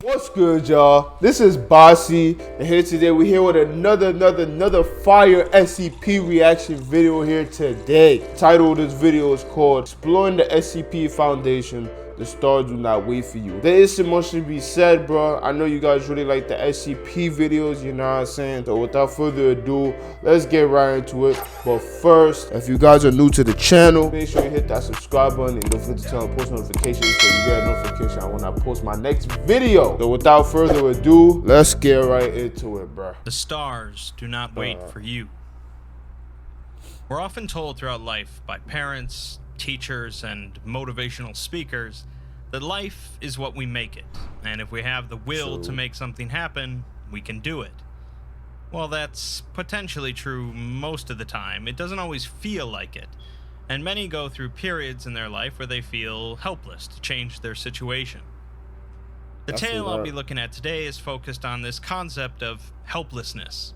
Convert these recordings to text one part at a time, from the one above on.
What's good, y'all? This is Bossy, and here today we're here with another fire SCP reaction video here today. The title of this video is called Exploring the SCP Foundation. The stars do not wait for you. There is so much to be said, bro. I know you guys really like the SCP videos, you know what I'm saying? So without further ado, let's get right into it. But first, if you guys are new to the channel, make sure you hit that subscribe button and don't forget to turn on post notifications so you get a notification when I post my next video. So without further ado, let's get right into it, bro. The stars do not wait for you. We're often told throughout life by parents, teachers, and motivational speakers that life is what we make it, and if we have the will to make something happen, we can do it. Well, that's potentially true most of the time. It doesn't always feel like it, and many go through periods in their life where they feel helpless to change their situation. The tale I'll be looking at today is focused on this concept of helplessness,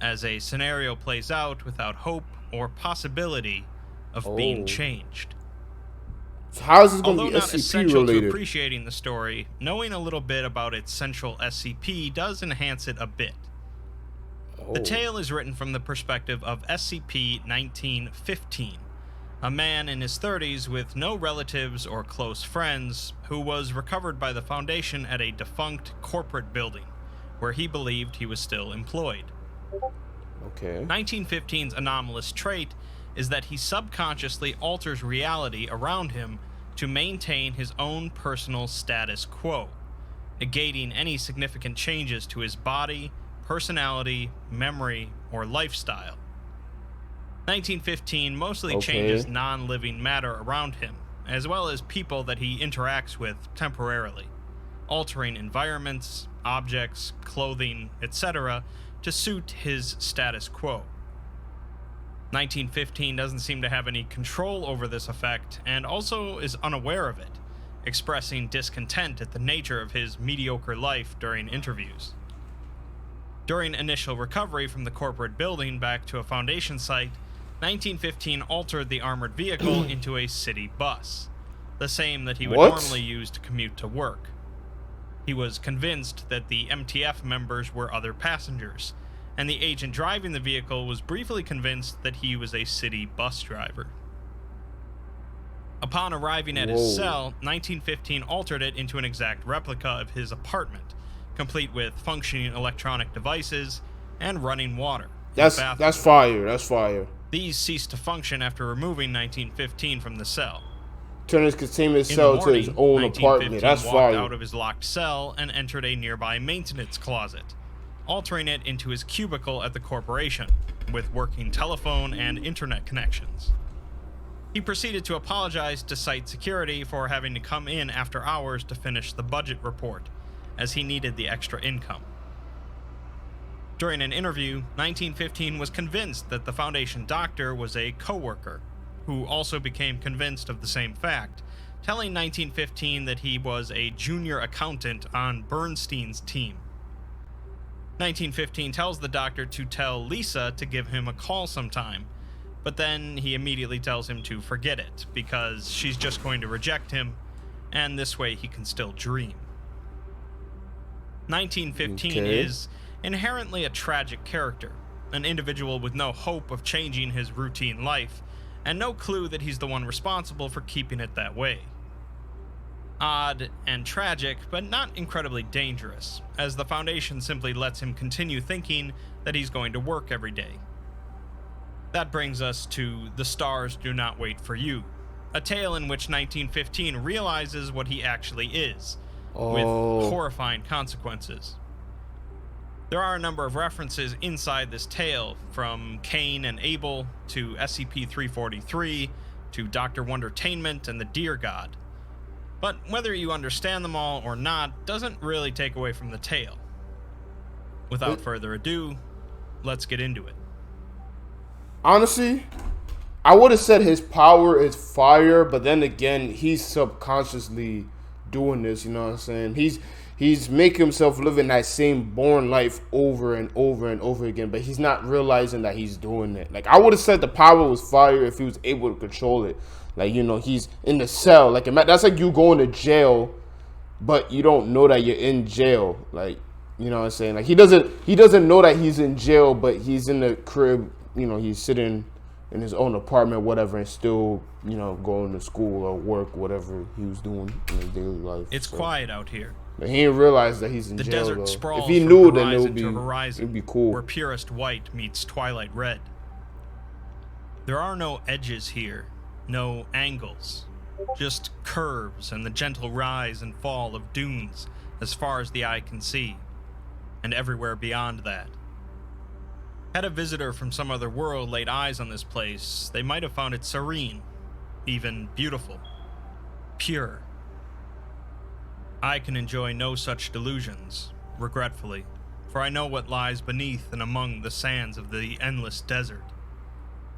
as a scenario plays out without hope or possibility of being changed. So how is this going to be Although not SCP essential related? to appreciating the story, knowing a little bit about its central SCP does enhance it a bit. The tale is written from the perspective of SCP-1915, a man in his 30s with no relatives or close friends who was recovered by the Foundation at a defunct corporate building, where he believed he was still employed. 1915's anomalous trait is that he subconsciously alters reality around him to maintain his own personal status quo, negating any significant changes to his body, personality, memory, or lifestyle. 1915 mostly changes non-living matter around him, as well as people that he interacts with temporarily, altering environments, objects, clothing, etc., to suit his status quo. 1915 doesn't seem to have any control over this effect, and also is unaware of it, expressing discontent at the nature of his mediocre life during interviews. During initial recovery from the corporate building back to a Foundation site, 1915 altered the armored vehicle into a city bus, the same that he would normally use to commute to work. He was convinced that the MTF members were other passengers, and the agent driving the vehicle was briefly convinced that he was a city bus driver. Upon arriving at his cell, 1915 altered it into an exact replica of his apartment, complete with functioning electronic devices and running water. That's fire. That's fire. These ceased to function after removing 1915 from the cell. Turn his containment cell to his own apartment. That's fire. He walked out of his locked cell and entered a nearby maintenance closet, altering it into his cubicle at the corporation, with working telephone and internet connections. He proceeded to apologize to site security for having to come in after hours to finish the budget report, as he needed the extra income. During an interview, 1915 was convinced that the Foundation doctor was a co-worker, who also became convinced of the same fact, telling 1915 that he was a junior accountant on Bernstein's team. 1915 tells the doctor to tell Lisa to give him a call sometime, but then he immediately tells him to forget it, because she's just going to reject him, and this way he can still dream. 1915 is inherently a tragic character, an individual with no hope of changing his routine life, and no clue that he's the one responsible for keeping it that way. Odd and tragic, but not incredibly dangerous, as the Foundation simply lets him continue thinking that he's going to work every day. That brings us to The Stars Do Not Wait for You, a tale in which 1915 realizes what he actually is, with horrifying consequences. There are a number of references inside this tale, from Cain and Abel to SCP-343 to Dr. Wondertainment and the Deer God. But whether you understand them all or not doesn't really take away from the tale. Without further ado, let's get into it. Honestly, I would have said his power is fire, but then again, he's subconsciously doing this, you know what I'm saying? He's making himself live in that same born life over and over and over again, but he's not realizing that he's doing it. Like, I would have said the power was fire if he was able to control it. Like, you know, he's in the cell. Like, that's like you going to jail but you don't know that you're in jail. Like, you know what I'm saying? Like, he doesn't know that he's in jail, but he's in the crib, you know, he's sitting in his own apartment, whatever, and still, you know, going to school or work, whatever he was doing in his daily life. It's quiet out here. But he didn't realize that he's in The jail, desert though. sprawls If he from knew, then horizon to it'd horizon, be cool. where purest white meets twilight red. There are no edges here, no angles, just curves and the gentle rise and fall of dunes as far as the eye can see, and everywhere beyond that. Had a visitor from some other world laid eyes on this place, they might have found it serene, even beautiful, pure. I can enjoy no such delusions, regretfully, for I know what lies beneath and among the sands of the endless desert.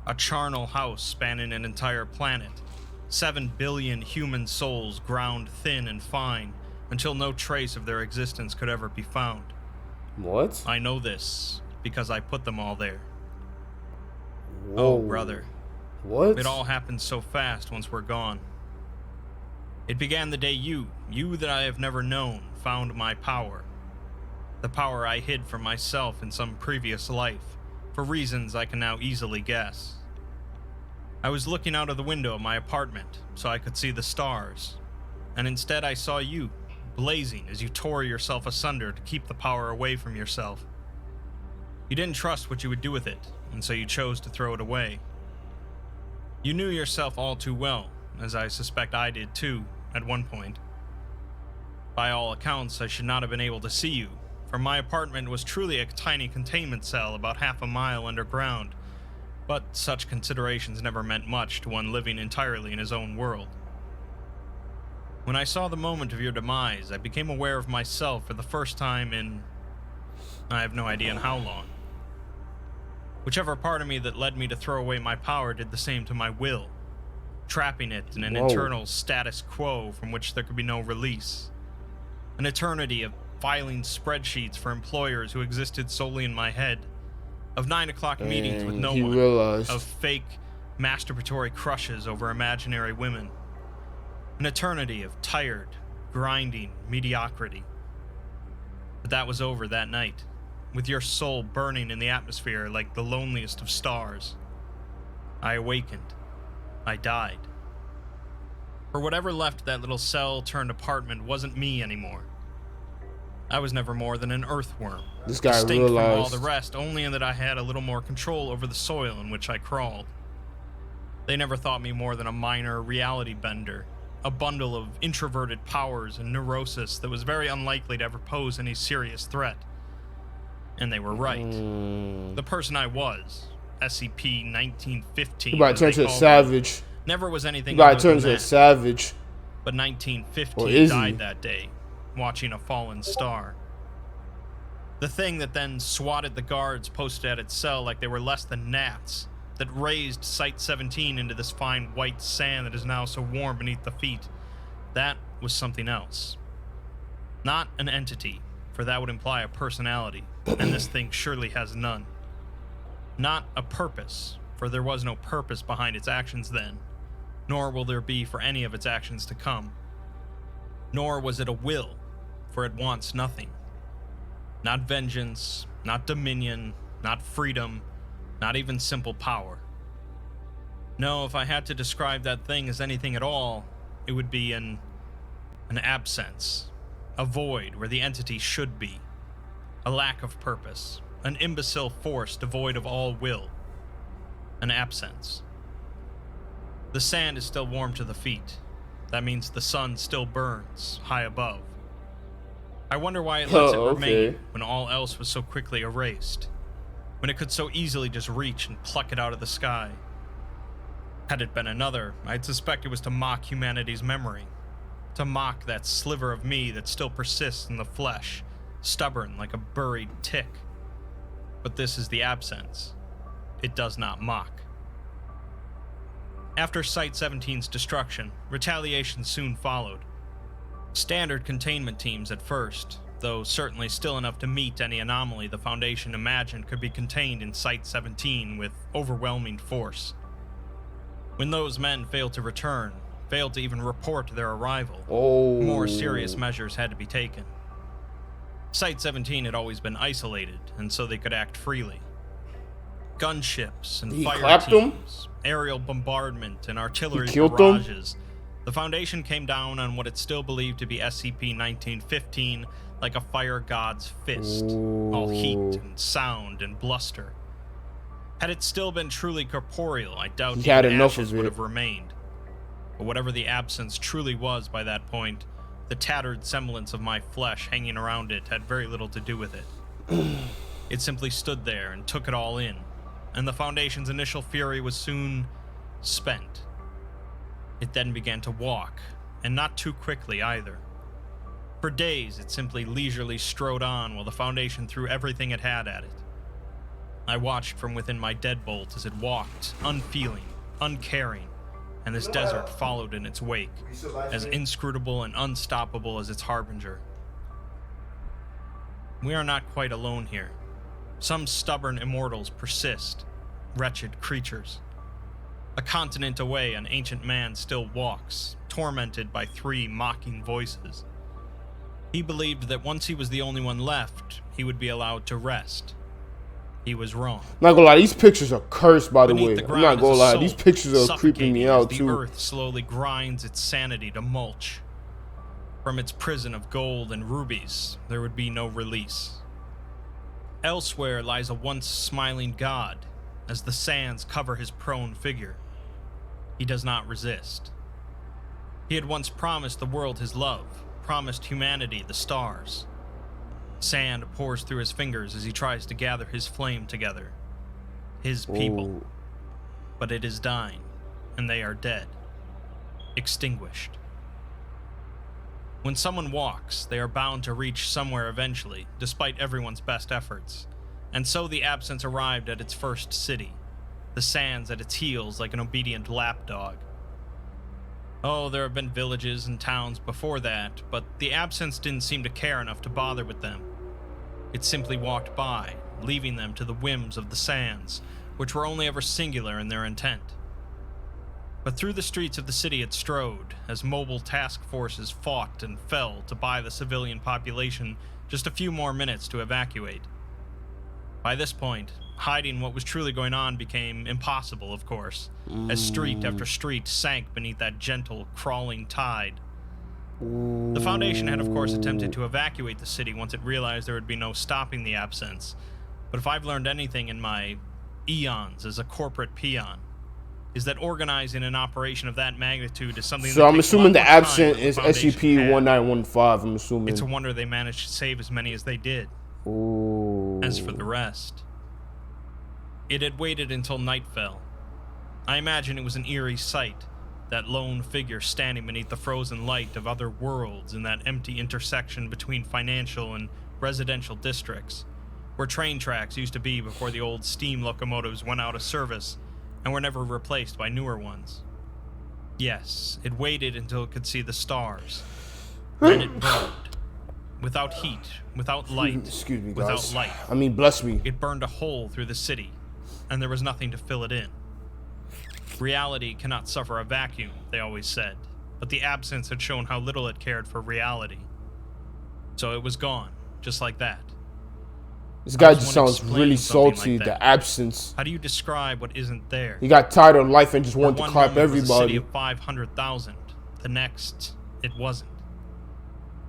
A charnel house spanning an entire planet, 7 billion human souls ground thin and fine until no trace of their existence could ever be found. What? I know this because I put them all there. Whoa. Oh, brother. What? It all happens so fast once we're gone. It began the day you that I have never known, found my power. The power I hid from myself in some previous life, for reasons I can now easily guess. I was looking out of the window of my apartment so I could see the stars, and instead I saw you, blazing as you tore yourself asunder to keep the power away from yourself. You didn't trust what you would do with it, and so you chose to throw it away. You knew yourself all too well, as I suspect I did too, at one point. By all accounts, I should not have been able to see you, for my apartment was truly a tiny containment cell about half a mile underground, but such considerations never meant much to one living entirely in his own world. When I saw the moment of your demise, I became aware of myself for the first time in... I have no idea in how long. Whichever part of me that led me to throw away my power did the same to my will, trapping it in an internal status quo from which there could be no release. An eternity of filing spreadsheets for employers who existed solely in my head, of 9 o'clock meetings with no one, of fake masturbatory crushes over imaginary women. An eternity of tired, grinding mediocrity. But that was over that night, with your soul burning in the atmosphere like the loneliest of stars. I awakened. I died. For whatever left that little cell-turned-apartment wasn't me anymore. I was never more than an earthworm, this guy distinct realized from all the rest, only in that I had a little more control over the soil in which I crawled. They never thought me more than a minor reality bender, a bundle of introverted powers and neurosis that was very unlikely to ever pose any serious threat. And they were right. The person I was, SCP 1915, you might turn to a savage. Never was anything. You might turn to a savage. But 1915 died that day, watching a fallen star. The thing that then swatted the guards posted at its cell like they were less than gnats, that raised Site-17 into this fine white sand that is now so warm beneath the feet, that was something else. Not an entity, for that would imply a personality, and this thing surely has none. Not a purpose, for there was no purpose behind its actions then, nor will there be for any of its actions to come. Nor was it a will, for it wants nothing. Not vengeance, not dominion, not freedom, not even simple power. No, if I had to describe that thing as anything at all, it would be an absence, a void where the entity should be, a lack of purpose, an imbecile force devoid of all will, an absence. The sand is still warm to the feet. That means the sun still burns high above. I wonder why it lets it remain when all else was so quickly erased, when it could so easily just reach and pluck it out of the sky. Had it been another, I'd suspect it was to mock humanity's memory, to mock that sliver of me that still persists in the flesh, stubborn like a buried tick. But this is the absence. It does not mock. After Site-17's destruction, retaliation soon followed. Standard containment teams at first, though certainly still enough to meet any anomaly the Foundation imagined could be contained in Site-17 with overwhelming force. When those men failed to return, failed to even report their arrival. Oh. More serious measures had to be taken. Site-17 had always been isolated, and so they could act freely. Gunships and He fire clapped them? teams, aerial bombardment, and artillery killed them? barrages. The Foundation came down on what it still believed to be SCP-1915 like a fire god's fist, all heat and sound and bluster. Had it still been truly corporeal, I doubt He had even enough ashes of would it. have remained. But whatever the absence truly was by that point, the tattered semblance of my flesh hanging around it had very little to do with it. It simply stood there and took it all in, and the Foundation's initial fury was soon spent. It then began to walk, and not too quickly either. For days, it simply leisurely strode on while the Foundation threw everything it had at it. I watched from within my deadbolt as it walked, unfeeling, uncaring, and this desert followed in its wake, as inscrutable and unstoppable as its harbinger. We are not quite alone here. Some stubborn immortals persist, wretched creatures. A continent away, an ancient man still walks, tormented by 3 mocking voices. He believed that once he was the only one left, he would be allowed to rest. He was wrong. Not gonna lie, these pictures are cursed, by the Beneath way. the I'm ground not is gonna a lie, soul, these pictures are creeping me suffocating out as too. the earth slowly grinds its sanity to mulch. From its prison of gold and rubies, there would be no release. Elsewhere lies a once smiling god, as the sands cover his prone figure. He does not resist. He had once promised the world his love, promised humanity the stars. Sand pours through his fingers as he tries to gather his flame together. His people. Oh. But it is dying, and they are dead. Extinguished. When someone walks, they are bound to reach somewhere eventually, despite everyone's best efforts. And so the absence arrived at its first city, the sands at its heels like an obedient lapdog. Oh, there have been villages and towns before that, but the absence didn't seem to care enough to bother with them. It simply walked by, leaving them to the whims of the sands, which were only ever singular in their intent. But through the streets of the city it strode, as mobile task forces fought and fell to buy the civilian population just a few more minutes to evacuate. By this point, hiding what was truly going on became impossible, of course, as street after street sank beneath that gentle, crawling tide. The Foundation had, of course, attempted to evacuate the city once it realized there would be no stopping the absence, but if I've learned anything in my eons as a corporate peon, is that organizing an operation of that magnitude is something So that I'm takes assuming a the lot more time absent than the is Foundation had. SCP-1915, I'm assuming. It's a wonder they managed to save as many as they did. Ooh. As for the rest, it had waited until night fell. I imagine it was an eerie sight, that lone figure standing beneath the frozen light of other worlds in that empty intersection between financial and residential districts, where train tracks used to be before the old steam locomotives went out of service and were never replaced by newer ones. Yes, it waited until it could see the stars. Then it burned. Without heat, without light, Excuse me, without guys. light. I mean, bless me. It burned a hole through the city, and there was nothing to fill it in. Reality cannot suffer a vacuum, they always said, but the absence had shown how little it cared for reality. So it was gone, just like that. This guy How does just one sounds explain really something salty. like that? The absence. How do you describe what isn't there? He got tired of life and just wanted to One clap moment was a city everybody. of 500,000. The next, it wasn't.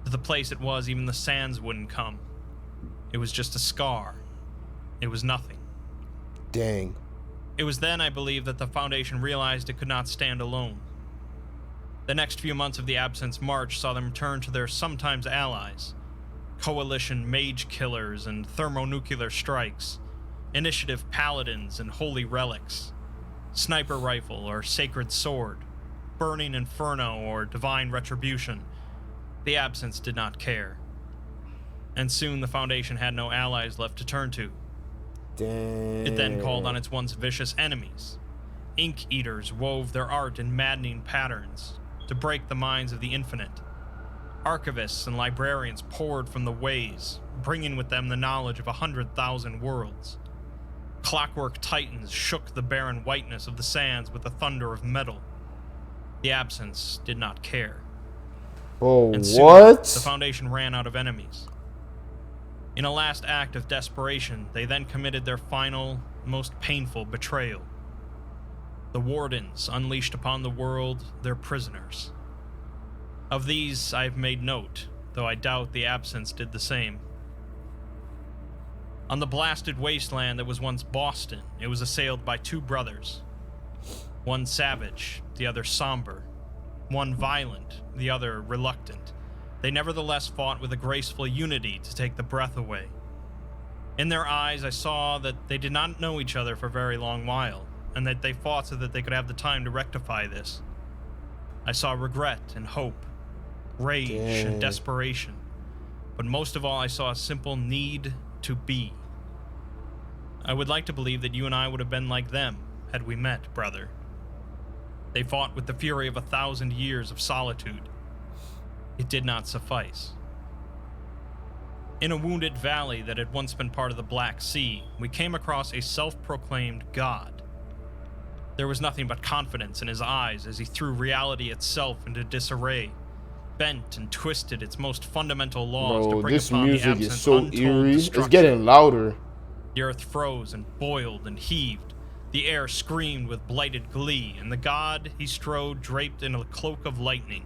To the place it was, even the sands wouldn't come. It was just a scar. It was nothing. Dang. It was then, I believe, that the Foundation realized it could not stand alone. The next few months of the Absence March saw them return to their sometimes allies. Coalition mage killers and thermonuclear strikes. Initiative paladins and holy relics. Sniper rifle or sacred sword. Burning inferno or divine retribution. The Absence did not care. And soon the Foundation had no allies left to turn to. Dang. It then called on its once vicious enemies. Ink Eaters wove their art in maddening patterns to break the minds of the infinite. Archivists and librarians poured from the ways, bringing with them the knowledge of 100,000 worlds. Clockwork titans shook the barren whiteness of the sands with the thunder of metal. The absence did not care. Oh, And soon, what? the Foundation ran out of enemies. In a last act of desperation, they then committed their final, most painful betrayal. The Wardens unleashed upon the world their prisoners. Of these, I have made note, though I doubt the absence did the same. On the blasted wasteland that was once Boston, it was assailed by two brothers. One savage, the other somber. One violent, the other reluctant. They nevertheless fought with a graceful unity to take the breath away. In their eyes, I saw that they did not know each other for a very long while, and that they fought so that they could have the time to rectify this. I saw regret and hope, rage and desperation, but most of all, I saw a simple need to be. I would like to believe that you and I would have been like them had we met, brother. They fought with the fury of 1,000 years of solitude. It did not suffice. In a wounded valley that had once been part of the Black Sea, we came across a self-proclaimed god. There was nothing but confidence in his eyes as he threw reality itself into disarray, bent and twisted its most fundamental laws to bring This upon the music absence is so untold eerie. It's destruction. getting louder. The earth froze and boiled and heaved. The air screamed with blighted glee, and the god he strode draped in a cloak of lightning,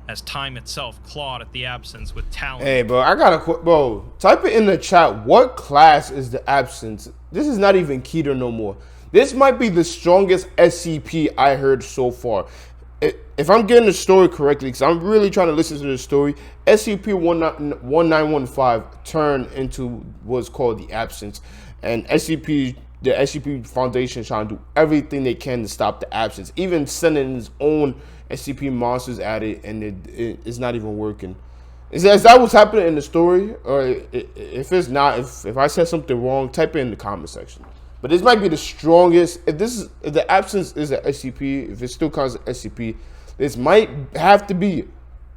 as time itself clawed at the absence with talons. Hey, bro, I got a bro. Type it in the chat. What class is the absence? This is not even Keter no more. This might be the strongest SCP I heard so far. If I'm getting the story correctly, because I'm really trying to listen to the story, SCP-1915 turned into what's called the absence, and the SCP Foundation is trying to do everything they can to stop the absence, even sending its own SCP monsters at it, and it's not even working. Is that what's happening in the story? Or if it's not, if I said something wrong, type it in the comment section. But this might be the strongest. If the absence is an SCP, if it still counts as SCP, this might have to be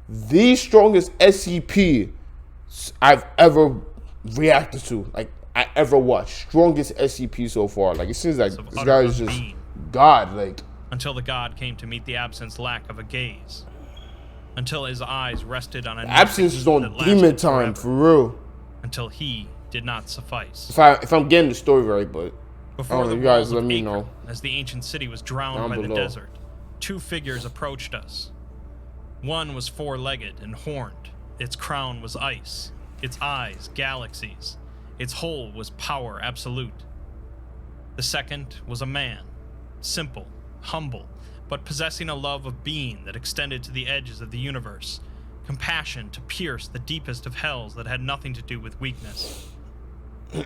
the strongest SCP I've ever reacted to. Like, I ever watched. Strongest SCP so far. Like, it seems like this guy is just God. Like, until the god came to meet the absence's lack of a gaze. Until his eyes rested on an absence is on demon time, for real. Until he did not suffice. If I'm getting the story right, but before the you guys walls let of me Acre, know. as the ancient city was drowned Down by below. the desert, two figures approached us. One was four-legged and horned. Its crown was ice. Its eyes, galaxies. Its whole was power absolute. The second was a man, simple, humble, but possessing a love of being that extended to the edges of the universe, compassion to pierce the deepest of hells that had nothing to do with weakness.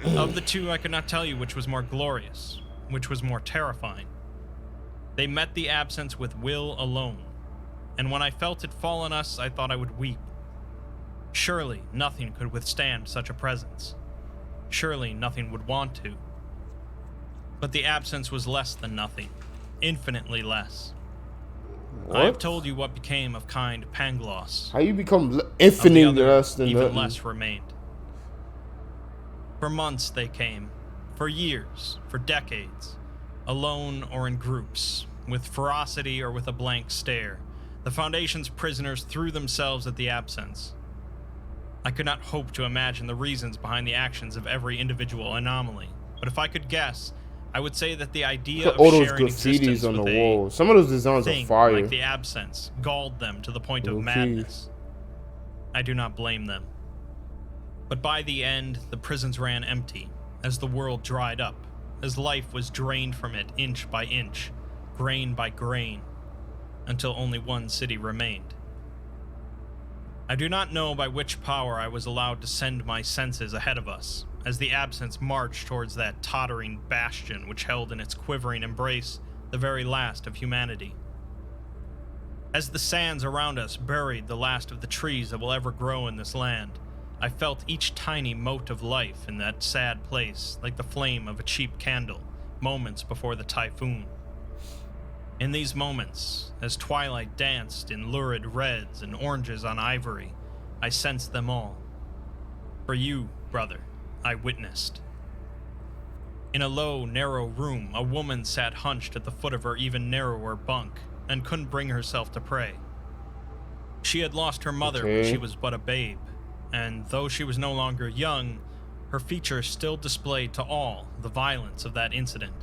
Of the two, I could not tell you which was more glorious, which was more terrifying. They met the absence with will alone, and when I felt it fall on us, I thought I would weep. Surely nothing could withstand such a presence. Surely nothing would want to. But the absence was less than nothing, infinitely less. What? I have told you what became of kind Pangloss. How you become infinitely less than even nothing? less remained. For months they came, for years, for decades, alone or in groups, with ferocity or with a blank stare. The Foundation's prisoners threw themselves at the absence. I could not hope to imagine the reasons behind the actions of every individual anomaly, but if I could guess, I would say that the idea of all those sharing existence graffitis on the with wall. Some of those designs are thing fire. like the absence galled them to the point of Low-key. madness. I do not blame them. But by the end, the prisons ran empty, as the world dried up, as life was drained from it inch by inch, grain by grain, until only one city remained. I do not know by which power I was allowed to send my senses ahead of us, as the absence marched towards that tottering bastion which held in its quivering embrace the very last of humanity. As the sands around us buried the last of the trees that will ever grow in this land, I felt each tiny mote of life in that sad place like the flame of a cheap candle, moments before the typhoon. In these moments, as twilight danced in lurid reds and oranges on ivory, I sensed them all. For you, brother, I witnessed. In a low, narrow room, a woman sat hunched at the foot of her even narrower bunk, and couldn't bring herself to pray. She had lost her mother when Okay. she was but a babe, and though she was no longer young, her features still displayed to all the violence of that incident.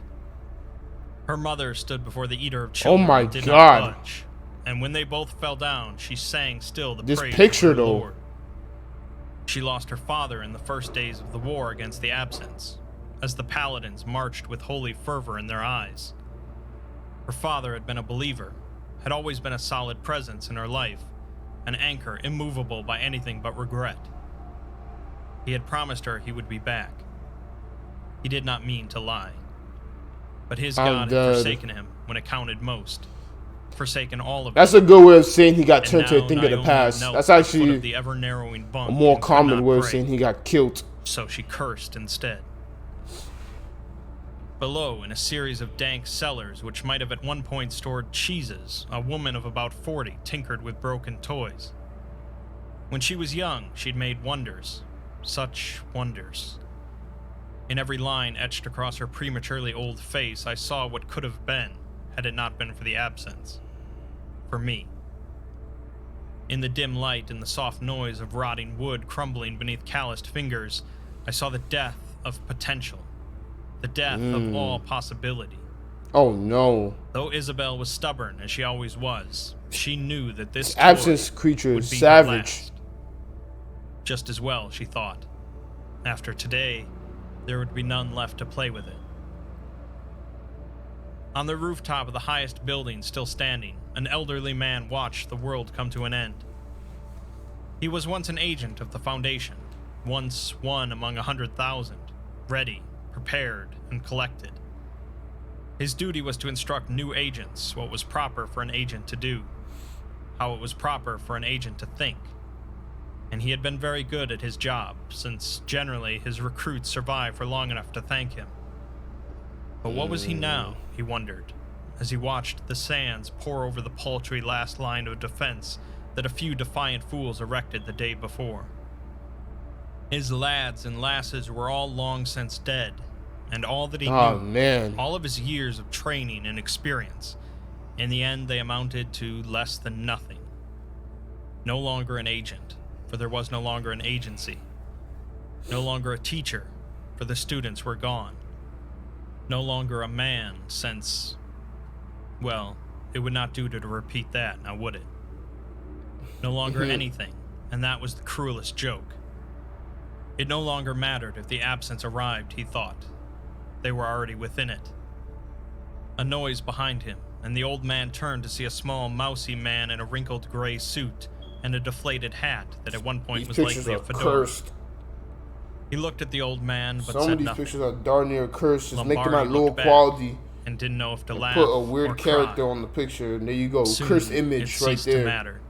Her mother stood before the eater of children my and did God. not budge, and when they both fell down, she sang still the This praise picture, of her though. Lord. She lost her father in the first days of the war against the Absents, as the paladins marched with holy fervor in their eyes. Her father had been a believer, had always been a solid presence in her life, an anchor immovable by anything but regret. He had promised her he would be back. He did not mean to lie. But his God had forsaken him when it counted most. Forsaken all of That's it. a good way of saying he got And turned to a now thing of the Naomi past. knelt That's at the foot actually of the ever-narrowing bunk a more and could common not way of pray. saying he got killed. So she cursed instead. Below, in a series of dank cellars which might have at one point stored cheeses, a woman of about 40 tinkered with broken toys. When she was young, she'd made wonders. Such wonders. In every line etched across her prematurely old face, I saw what could have been, had it not been for the absence. For me. In the dim light and the soft noise of rotting wood crumbling beneath calloused fingers, I saw the death of potential. The death of all possibility. Oh no. Though Isabel was stubborn, as she always was, she knew that this Absence toy creature would is be her savage. last. Just as well, she thought. After today, there would be none left to play with it. On the rooftop of the highest building still standing, an elderly man watched the world come to an end. He was once an agent of the Foundation, once one among 100,000, ready, prepared, and collected. His duty was to instruct new agents what was proper for an agent to do, how it was proper for an agent to think. And he had been very good at his job, since generally his recruits survived for long enough to thank him. But what was he now, he wondered, as he watched the sands pour over the paltry last line of defense that a few defiant fools erected the day before. His lads and lasses were all long since dead, and all that he knew, all of his years of training and experience, in the end they amounted to less than nothing. No longer an agent, for there was no longer an agency. No longer a teacher, for the students were gone. No longer a man, since, well, it would not do to repeat that, now would it? No longer anything, and that was the cruelest joke. It no longer mattered if the absence arrived, he thought. They were already within it. A noise behind him, and the old man turned to see a small, mousy man in a wrinkled gray suit and a deflated hat that at one point was likely a fedora. Cursed. He looked at the old man, but Some said of these nothing. pictures are darn near cursed. Just make them Lombardi at low looked back quality. And didn't know if to laugh Put a or weird cry. character on the picture, and there you go. Soon, Cursed it image right ceased to there. matter.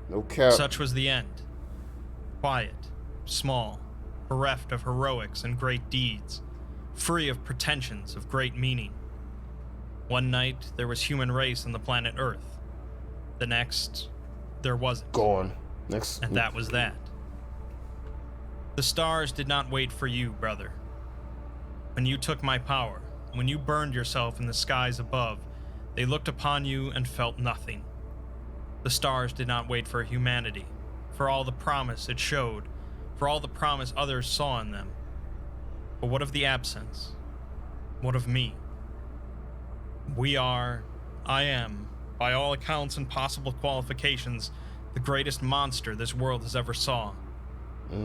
No cap. Such was the end. Quiet, small, bereft of heroics and great deeds, free of pretensions of great meaning. One night, there was human race on the planet Earth. The next, there wasn't. Gone. Next. And that was that. The stars did not wait for you, brother. When you took my power, when you burned yourself in the skies above, they looked upon you and felt nothing. The stars did not wait for humanity, for all the promise it showed, for all the promise others saw in them. But what of the absence? What of me? I am, by all accounts and possible qualifications, the greatest monster this world has ever saw.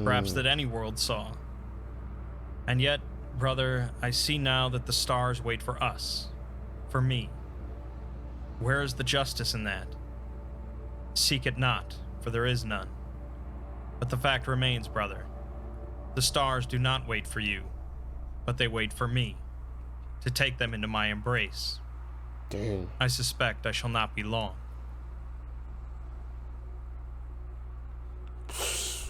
Perhaps that any world saw. And yet, brother, I see now that the stars wait for us. For me. Where is the justice in that? Seek it not, for there is none. But the fact remains, brother. The stars do not wait for you, but they wait for me, to take them into my embrace. Damn. I suspect I shall not be long.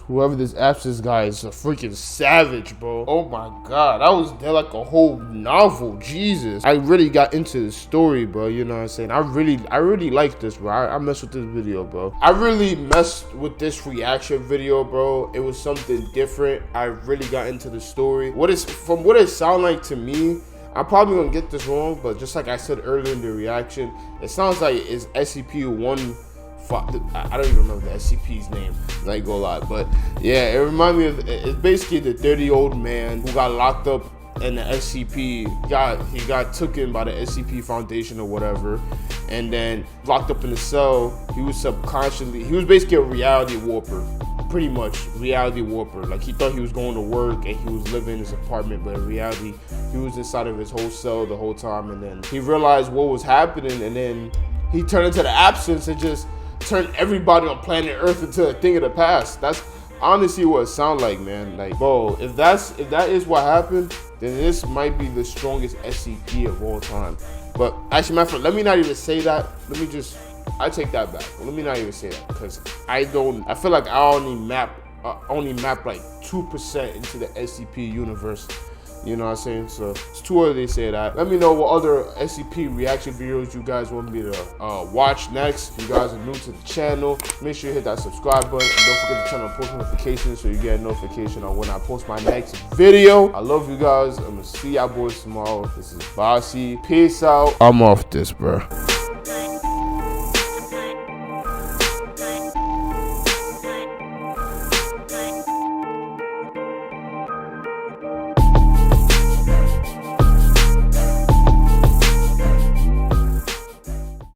Whoever this absence guy is a freaking savage, bro. Oh my god. I was there like a whole novel. Jesus. I really got into the story, bro. You know what I'm saying? I really like this, bro. I messed with this video, bro. I really messed with this reaction video, bro. It was something different. I really got into the story. From what it sounded like to me, I'm probably gonna get this wrong, but just like I said earlier in the reaction, it sounds like it's SCP-1. I don't even remember the SCP's name. I ain't gonna lie, but yeah, it reminds me of, it's basically the 30-year-old man who got locked up in the SCP. He got taken by the SCP Foundation or whatever, and then locked up in the cell. He was basically a reality warper. Pretty much reality warper. Like, he thought he was going to work and he was living in his apartment, but in reality he was inside of his whole cell the whole time. And then he realized what was happening, and then he turned into the absence and just turned everybody on planet Earth into a thing of the past. That's honestly what it sounds like, man. Like, bro, if that is what happened, then this might be the strongest SCP of all time. But actually, my friend, let me not even say that. I take that back. Let me not even say that, because I feel like I only map like 2% into the SCP universe. You know what I'm saying? So it's too early to say that. Let me know what other SCP reaction videos you guys want me to watch next. If you guys are new to the channel, make sure you hit that subscribe button, and don't forget to turn on post notifications so you get a notification on when I post my next video. I love you guys. I'm gonna see y'all boys tomorrow. This is Bossy. Peace out. I'm off this, bro.